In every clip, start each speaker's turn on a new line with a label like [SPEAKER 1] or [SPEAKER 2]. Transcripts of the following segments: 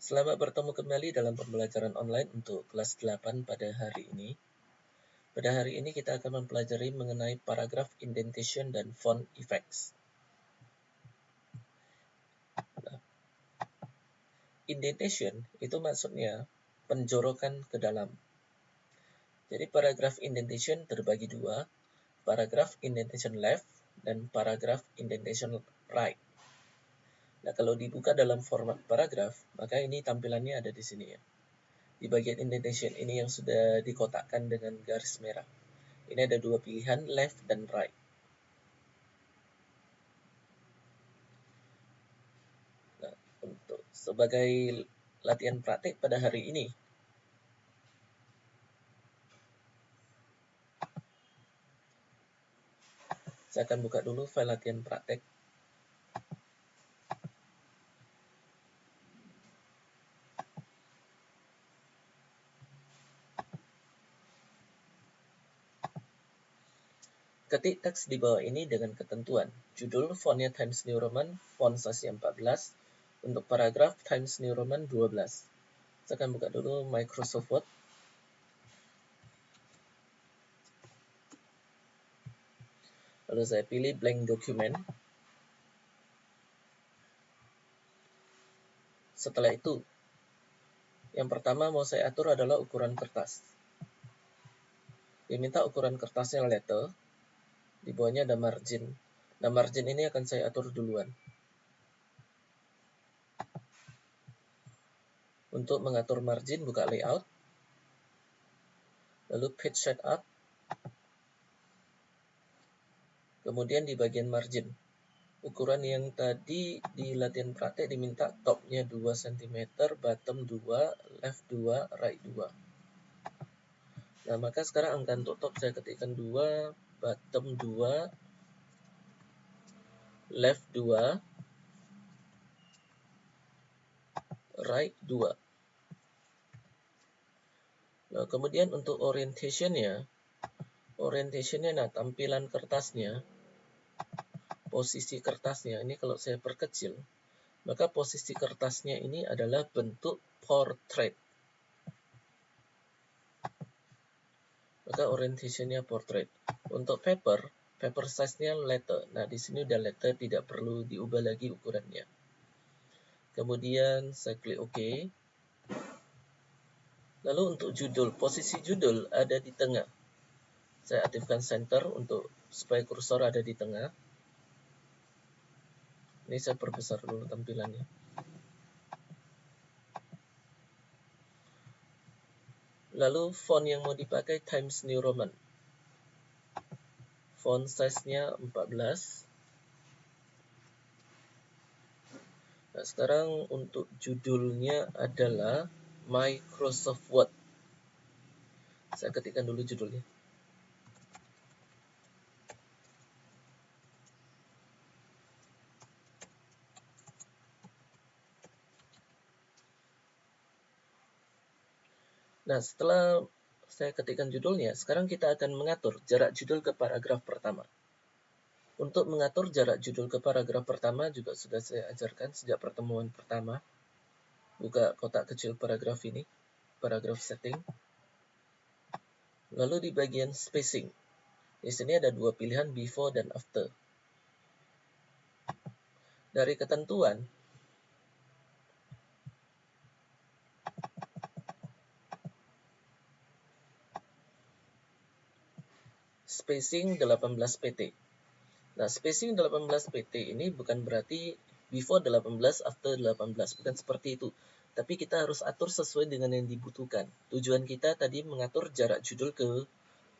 [SPEAKER 1] Selamat bertemu kembali dalam pembelajaran online untuk kelas 8 pada hari ini. Pada hari ini kita akan mempelajari mengenai paragraph indentation dan font effects. Nah, indentation itu maksudnya penjorokan ke dalam. Jadi paragraph indentation terbagi dua, paragraph indentation left dan paragraph indentation right. Nah, kalau dibuka dalam format paragraf, maka ini tampilannya ada di sini ya. Di bagian indentation ini yang sudah dikotakkan dengan garis merah. Ini ada dua pilihan, left dan right. Nah, untuk sebagai latihan praktik pada hari ini, saya akan buka dulu file latihan praktek. Ketik teks di bawah ini dengan ketentuan. Judul fontnya Times New Roman, font size 14. Untuk paragraf Times New Roman 12. Saya akan buka dulu Microsoft Word. Lalu saya pilih blank document. Setelah itu, yang pertama mau saya atur adalah ukuran kertas. Diminta ukuran kertasnya letter. Di bawahnya ada margin. Nah, margin ini akan saya atur duluan. Untuk mengatur margin, buka layout. Lalu page setup. Kemudian di bagian margin. Ukuran yang tadi di latihan praktek diminta topnya 2 cm, bottom 2, left 2, right 2. Nah, maka sekarang angka untuk top saya ketikkan 2, bottom 2, left 2, right 2. Nah, kemudian untuk orientationnya, nah tampilan kertasnya, posisi kertasnya, ini kalau saya perkecil, maka posisi kertasnya ini adalah bentuk portrait. Maka orientationnya portrait. Untuk paper size-nya letter. Nah, di sini udah letter, tidak perlu diubah lagi ukurannya. Kemudian saya klik OK. Lalu untuk judul, posisi judul ada di tengah. Saya aktifkan center untuk supaya kursor ada di tengah. Ini saya perbesar dulu tampilannya. Lalu font yang mau dipakai Times New Roman. Font size-nya 14. Nah, sekarang untuk judulnya adalah Microsoft Word. Saya ketikkan dulu judulnya. Nah, setelah saya ketikkan judulnya, sekarang kita akan mengatur jarak judul ke paragraf pertama. Untuk mengatur jarak judul ke paragraf pertama juga sudah saya ajarkan sejak pertemuan pertama. Buka kotak kecil paragraf ini, paragraf setting. Lalu di bagian spacing, di sini ada dua pilihan before dan after. Dari ketentuan, spacing 18 pt. Nah, spacing 18 pt ini bukan berarti before 18, after 18. Bukan seperti itu. Tapi kita harus atur sesuai dengan yang dibutuhkan. Tujuan kita tadi mengatur jarak judul ke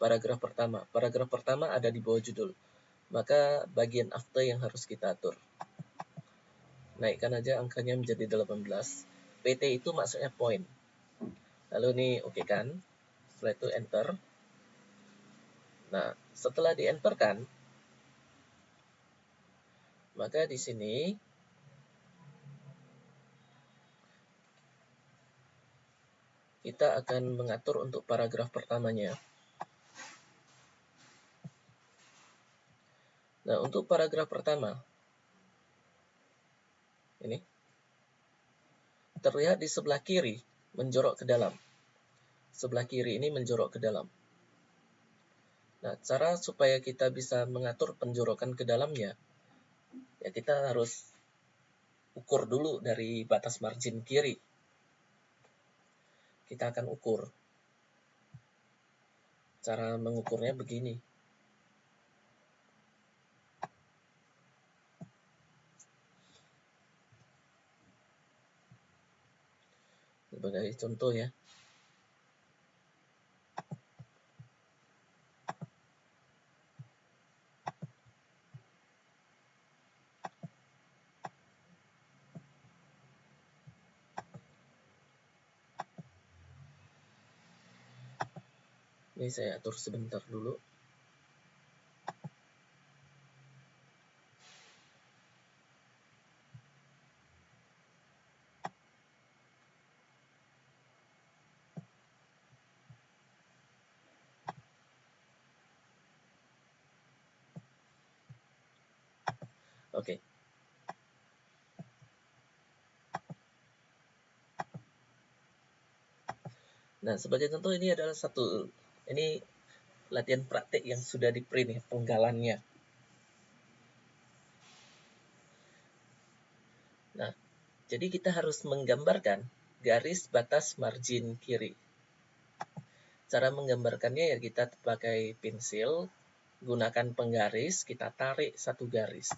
[SPEAKER 1] paragraf pertama. Paragraf pertama ada di bawah judul. Maka bagian after yang harus kita atur. Naikkan aja angkanya menjadi 18. PT itu maksudnya point. Lalu ini oke kan. Setelah itu enter. Nah, setelah di enter kan, maka di sini kita akan mengatur untuk paragraf pertamanya. Nah, untuk paragraf pertama, ini terlihat di sebelah kiri menjorok ke dalam. Sebelah kiri ini menjorok ke dalam. Nah, cara supaya kita bisa mengatur penjorokan ke dalamnya, ya kita harus ukur dulu dari batas margin kiri. Kita akan ukur. Cara mengukurnya begini. Sebagai contoh ya. Ini saya atur sebentar dulu. Oke. Nah, sebagai contoh ini adalah ini latihan praktik yang sudah di print ya, penggalannya. Nah, jadi kita harus menggambarkan garis batas margin kiri. Cara menggambarkannya ya kita pakai pensil, gunakan penggaris, kita tarik satu garis.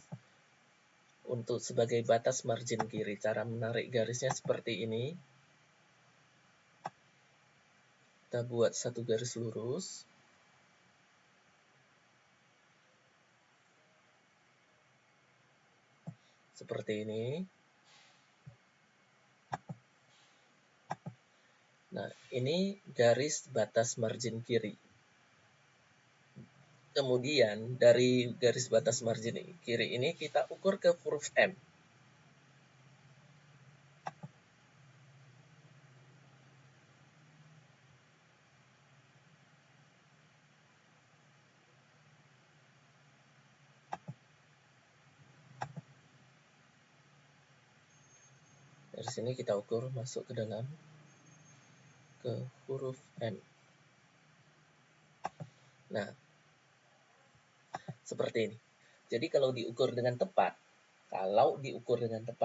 [SPEAKER 1] Untuk sebagai batas margin kiri, cara menarik garisnya seperti ini. Kita buat satu garis lurus. Seperti ini. Nah, ini garis batas margin kiri. Kemudian dari garis batas margin kiri ini kita ukur ke huruf M. Dari sini kita ukur masuk ke dalam ke huruf M. Nah, seperti ini. Jadi kalau diukur dengan tepat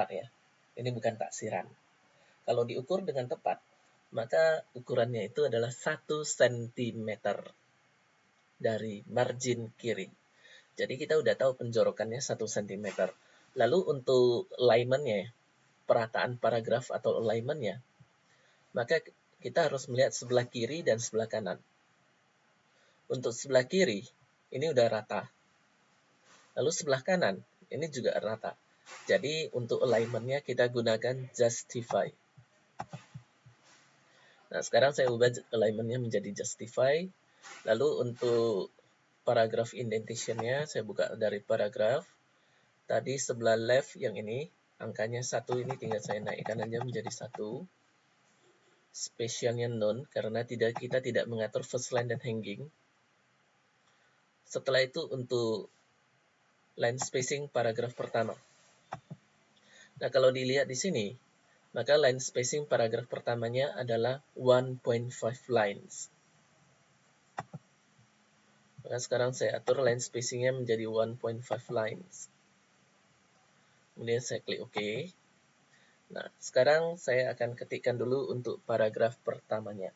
[SPEAKER 1] ya, ini bukan taksiran. Kalau diukur dengan tepat, maka ukurannya itu adalah 1 cm dari margin kiri. Jadi kita udah tahu penjorokannya 1 cm. Lalu untuk alignment-nya, perataan paragraf atau alignment-nya, maka kita harus melihat sebelah kiri dan sebelah kanan. Untuk sebelah kiri, ini udah rata. Lalu sebelah kanan, ini juga rata. Jadi untuk alignment-nya kita gunakan justify. Nah, sekarang saya ubah alignment-nya menjadi justify. Lalu untuk paragraph indentation-nya, saya buka dari paragraph. Tadi sebelah left yang ini, angkanya 1 ini tinggal saya naikkan aja menjadi 1. Spesialnya none, karena kita tidak mengatur first line dan hanging. Setelah itu untuk line spacing paragraf pertama. Nah, kalau dilihat di sini, maka line spacing paragraf pertamanya adalah 1.5 lines. Maka sekarang saya atur line spacingnya menjadi 1.5 lines. Kemudian saya klik OK. Nah, sekarang saya akan ketikkan dulu untuk paragraf pertamanya.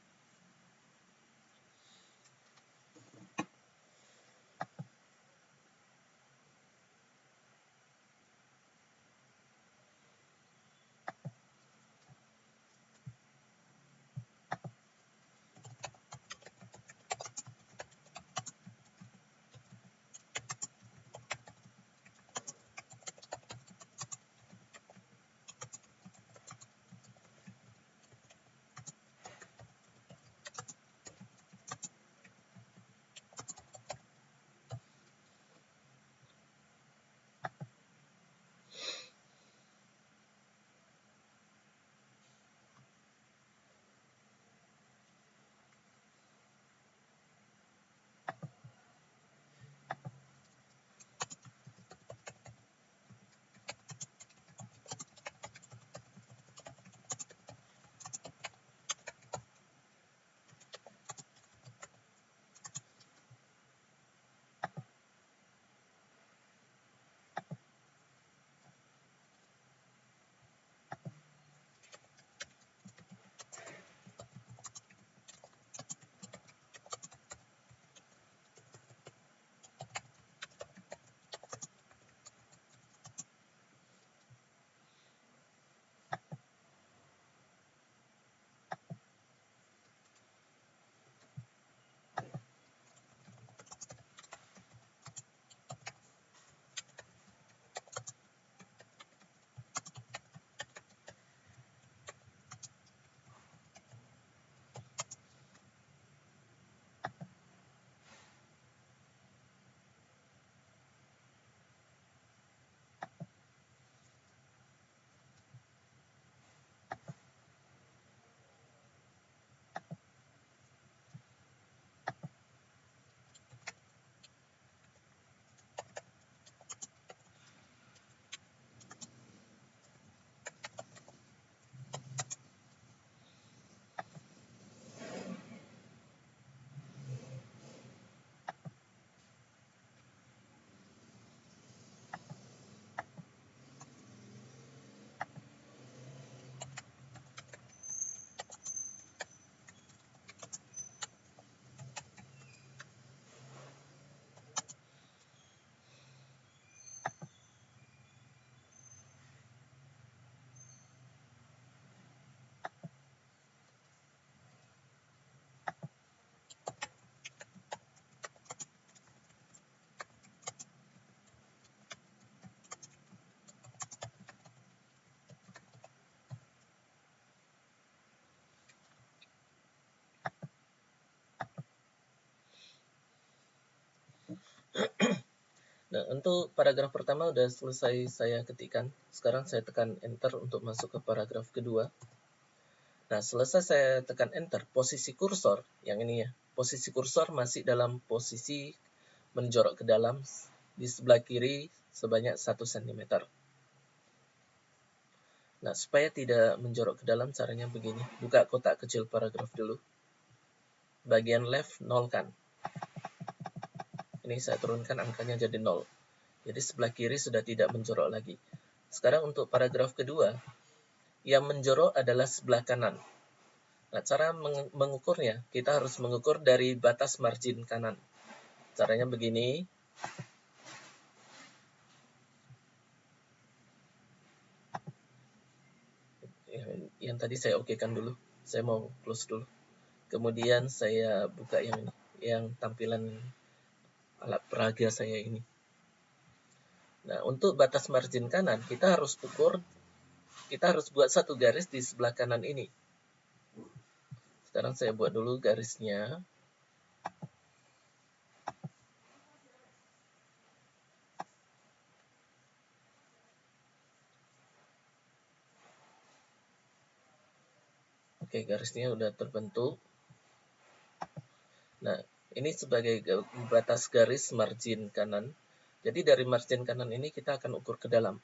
[SPEAKER 1] Nah, untuk paragraf pertama udah selesai saya ketikkan. Sekarang saya tekan enter untuk masuk ke paragraf kedua. Nah, selesai saya tekan enter, posisi kursor, yang ini ya, posisi kursor masih dalam posisi menjorok ke dalam di sebelah kiri sebanyak 1 cm. Nah, supaya tidak menjorok ke dalam, caranya begini. Buka kotak kecil paragraf dulu. Bagian left, nolkan. Ini saya turunkan angkanya jadi 0. Jadi sebelah kiri sudah tidak menjorok lagi. Sekarang untuk paragraf kedua, yang menjorok adalah sebelah kanan. Nah, cara mengukurnya, kita harus mengukur dari batas margin kanan. Caranya begini. Yang tadi saya okekan dulu. Saya mau close dulu. Kemudian saya buka yang ini, yang tampilan alat peraga saya ini. Nah, untuk batas margin kanan, kita harus buat satu garis di sebelah kanan ini. Sekarang saya buat dulu garisnya. Oke, garisnya udah terbentuk. Nah, ini sebagai batas garis margin kanan. Jadi dari margin kanan ini kita akan ukur ke dalam.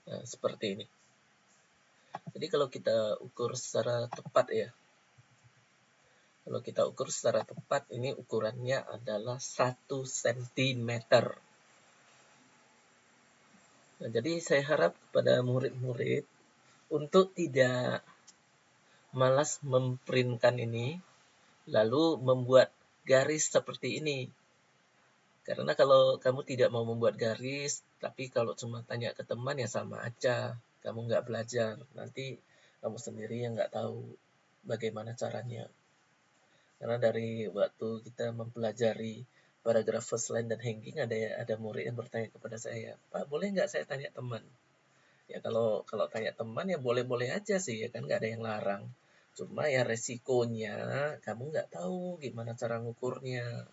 [SPEAKER 1] Nah, seperti ini. Jadi kalau kita ukur secara tepat ya. Kalau kita ukur secara tepat, ini ukurannya adalah 1 cm. Nah, jadi saya harap kepada murid-murid untuk tidak malas memprintkan ini, lalu membuat garis seperti ini. Karena kalau kamu tidak mau membuat garis, tapi kalau cuma tanya ke teman ya sama aja. Kamu nggak belajar, nanti kamu sendiri yang nggak tahu bagaimana caranya. Karena dari waktu kita mempelajari paragraf first line dan hanging, ada murid yang bertanya kepada saya, Pak, boleh nggak saya tanya teman? Ya kalau tanya teman ya boleh-boleh aja sih, ya kan nggak ada yang larang. Cuma ya resikonya kamu nggak tahu gimana cara ngukurnya.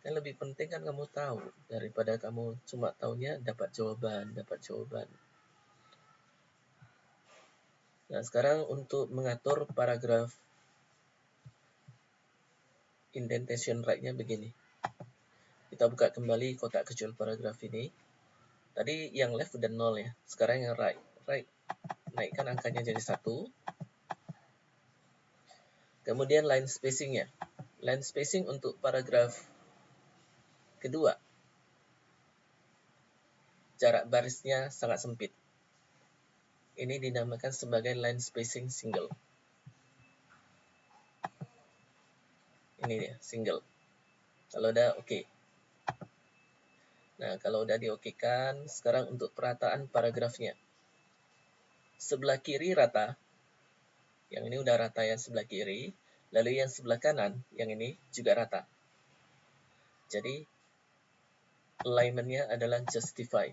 [SPEAKER 1] Kan lebih penting kan kamu tahu daripada kamu cuma taunya dapat jawaban. Nah, sekarang untuk mengatur paragraf indentation right-nya begini. Kita buka kembali kotak kecil paragraf ini. Tadi yang left udah 0 ya. Sekarang yang right. Right. Naikkan angkanya jadi 1. Kemudian line spacing-nya. Line spacing untuk paragraf kedua. Jarak barisnya sangat sempit. Ini dinamakan sebagai line spacing single. Ini dia, single. Kalau udah oke. Nah, kalau udah diokekan, sekarang untuk perataan paragrafnya. Sebelah kiri rata. Yang ini udah rata yang sebelah kiri. Lalu yang sebelah kanan, yang ini juga rata. Jadi, alignment-nya adalah justify.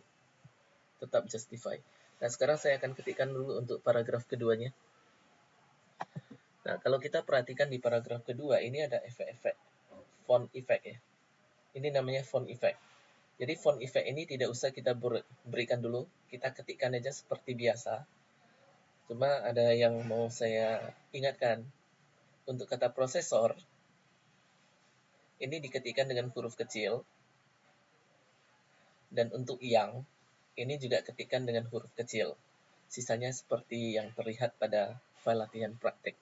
[SPEAKER 1] Tetap justify. Nah, sekarang saya akan ketikkan dulu untuk paragraf keduanya. Nah, kalau kita perhatikan di paragraf kedua, ini ada efek-efek. Font effect ya. Ini namanya font effect. Jadi font effect ini tidak usah kita berikan dulu. Kita ketikkan aja seperti biasa. Cuma ada yang mau saya ingatkan. Untuk kata prosesor, ini diketikkan dengan huruf kecil. Dan untuk yang, ini juga ketikkan dengan huruf kecil. Sisanya seperti yang terlihat pada file latihan praktik.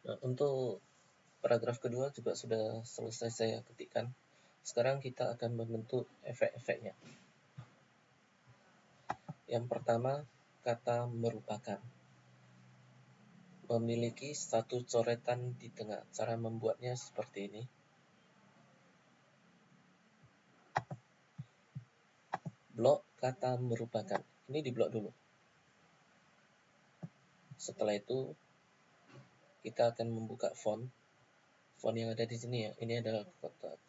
[SPEAKER 1] Nah, untuk paragraf kedua juga sudah selesai saya ketikkan. Sekarang kita akan membentuk efek-efeknya. Yang pertama, kata merupakan. Memiliki satu coretan di tengah. Cara membuatnya seperti ini. Blok kata merupakan. Ini di blok dulu. Setelah itu, kita akan membuka font. Font yang ada di sini ya. Ini ada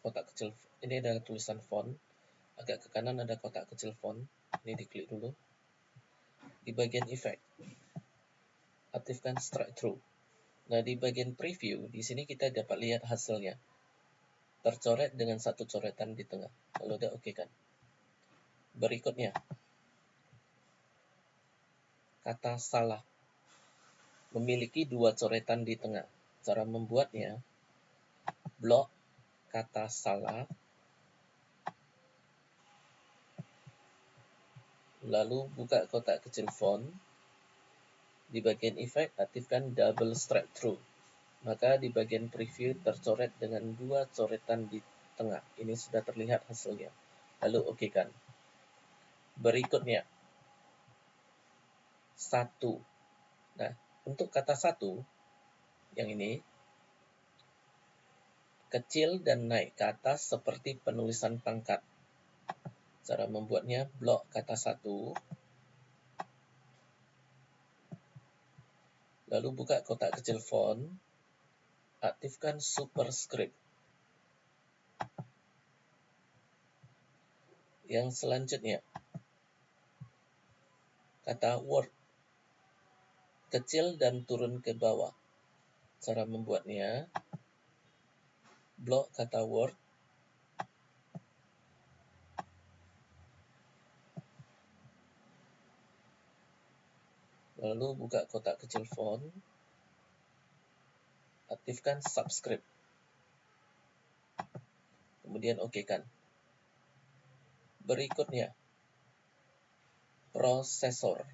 [SPEAKER 1] kotak kecil. Ini ada tulisan font. Agak ke kanan ada kotak kecil font. Ini diklik dulu. Di bagian efek, aktifkan strike through. Nah, di bagian preview, di sini kita dapat lihat hasilnya. Tercoret dengan satu coretan di tengah. Lalu udah oke kan. Berikutnya, kata salah. Memiliki dua coretan di tengah. Cara membuatnya, blok kata salah. Lalu buka kotak kecil font. Di bagian efek, aktifkan double strike through. Maka di bagian preview tercoret dengan dua coretan di tengah. Ini sudah terlihat hasilnya. Lalu oke kan. Berikutnya, satu. Nah, untuk kata satu, yang ini, kecil dan naik ke atas seperti penulisan pangkat. Cara membuatnya, blok kata satu. Lalu buka kotak kecil font. Aktifkan superscript. Yang selanjutnya, kata word. Kecil dan turun ke bawah. Cara membuatnya, blok kata word. Lalu buka kotak kecil font. Aktifkan subscript. Kemudian oke kan. Berikutnya, prosesor.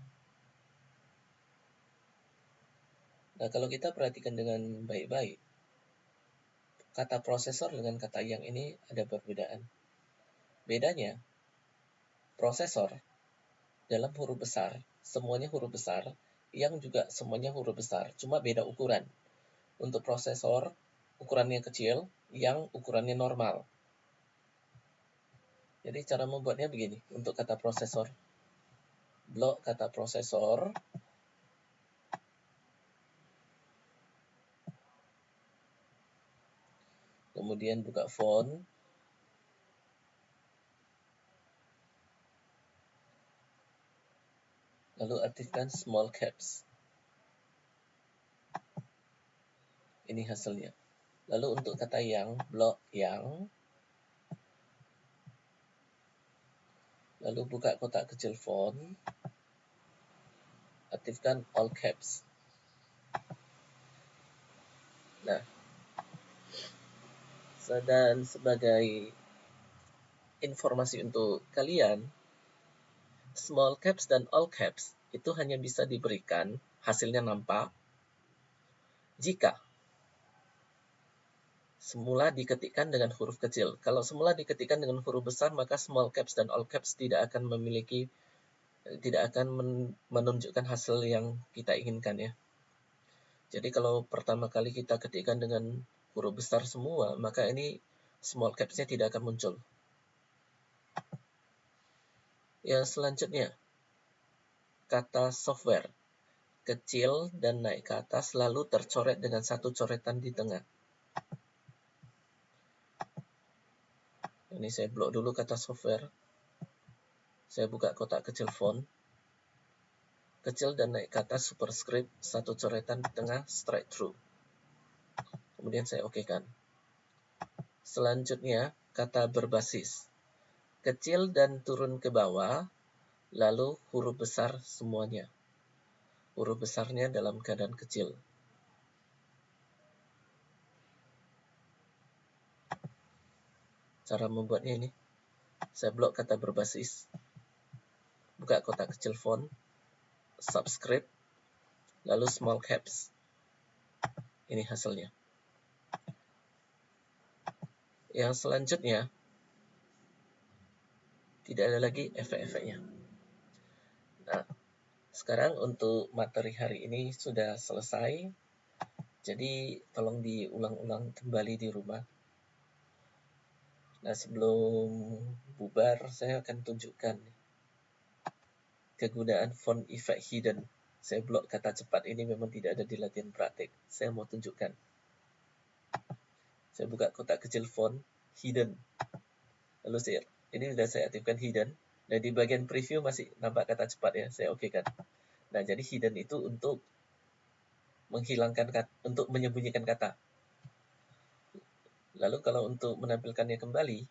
[SPEAKER 1] Nah, kalau kita perhatikan dengan baik-baik, kata prosesor dengan kata yang ini ada perbedaan. Bedanya, prosesor dalam huruf besar, semuanya huruf besar, yang juga semuanya huruf besar, cuma beda ukuran. Untuk prosesor, ukurannya kecil, yang ukurannya normal. Jadi cara membuatnya begini, untuk kata prosesor. Blok kata prosesor. Kemudian buka font. Lalu aktifkan small caps. Ini hasilnya. Lalu untuk kata yang, blok yang. Lalu buka kotak kecil font. Aktifkan all caps. Nah, dan sebagai informasi untuk kalian, small caps dan all caps itu hanya bisa diberikan, hasilnya nampak, jika semula diketikkan dengan huruf kecil. Kalau semula diketikkan dengan huruf besar, maka small caps dan all caps tidak akan menunjukkan hasil yang kita inginkan ya. Jadi kalau pertama kali kita ketikkan dengan huruf besar semua, maka ini small caps-nya tidak akan muncul. Yang selanjutnya, kata software. Kecil dan naik ke atas, lalu tercoret dengan satu coretan di tengah. Ini saya blok dulu kata software. Saya buka kotak kecil font. Kecil dan naik ke atas, superscript, satu coretan di tengah, strike through. Kemudian saya okekan. Selanjutnya, kata berbasis. Kecil dan turun ke bawah, lalu huruf besar semuanya. Huruf besarnya dalam keadaan kecil. Cara membuatnya ini, saya blok kata berbasis, buka kotak kecil font, subscript, lalu small caps. Ini hasilnya. Yang selanjutnya, tidak ada lagi efek-efeknya. Nah, sekarang untuk materi hari ini sudah selesai. Jadi tolong diulang-ulang kembali di rumah. Nah, sebelum bubar, saya akan tunjukkan kegunaan font effect hidden. Saya blok kata cepat ini memang tidak ada di latihan praktik. Saya mau tunjukkan. Saya buka kotak kecil font hidden. Lalu ini sudah saya aktifkan hidden. Dan di bagian preview masih nampak kata cepat ya. Saya oke kan. Nah, jadi hidden itu untuk menghilangkan kata, untuk menyembunyikan kata. Lalu kalau untuk menampilkannya kembali,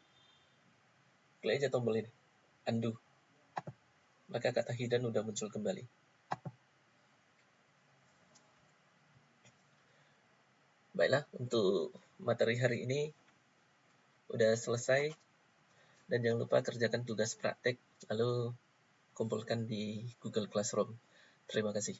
[SPEAKER 1] klik aja tombol ini, undo. Maka kata hidden udah muncul kembali. Baiklah, untuk materi hari ini udah selesai. Dan jangan lupa kerjakan tugas praktek, lalu kumpulkan di Google Classroom. Terima kasih.